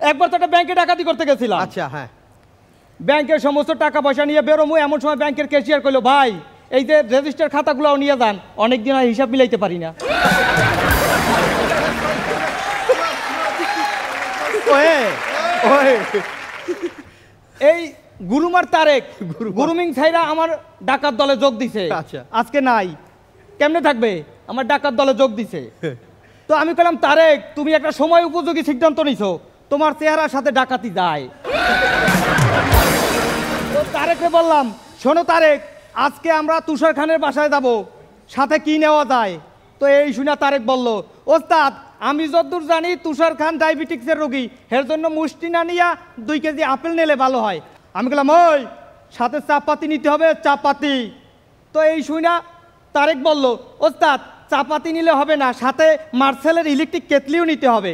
একবার তো একটা ব্যাংকে ডাকাতি করতে গেছিলাম। আচ্ছা হ্যাঁ। ব্যাংকের সমস্ত টাকা পয়সা নিয়ে বেরোমু, এমন সময় ব্যাংকের ক্যাশিয়ার কইলো, ভাই এই যে রেজিস্টার খাতাগুলোও নিয়ে যান, অনেকদিন আর হিসাব মিলাইতে পারি না। এই গুরুমার তারেক গুরুমিং ছাইরা আমার ডাকাত দলে যোগ দিছে। আচ্ছা। আজকে নাই, কেমনে থাকবে? আমার ডাকাত দলে যোগ দিছে। তো আমি বললাম, তারেক তুমি একটা সময় উপযোগী সিদ্ধান্ত নিছো, তোমার চেহারার সাথে ডাকাতি যায়। তো তারেককে বললাম, শোনো তারেক, আজকে আমরা তুষার খানের বাসায় যাব, সাথে কি নেওয়া যায়? তো এই শুনে তারেক বলল, ওস্তাদ আমি যতদূর জানি তুষার খান ডায়াবেটিক্সের রোগী, এর জন্য মুষ্টি না নিয়া 2 কেজি আপেল নিলে ভালো হয়। আমি বললাম, ওই সাথে চাপাতি নিতে হবে, চাপাতি। তো এই শুনে তারেক বলল, ওস্তাদ চাপাতি নিলে হবে না, সাথে মার্সেলের ইলেকট্রিক কেটলিও নিতে হবে।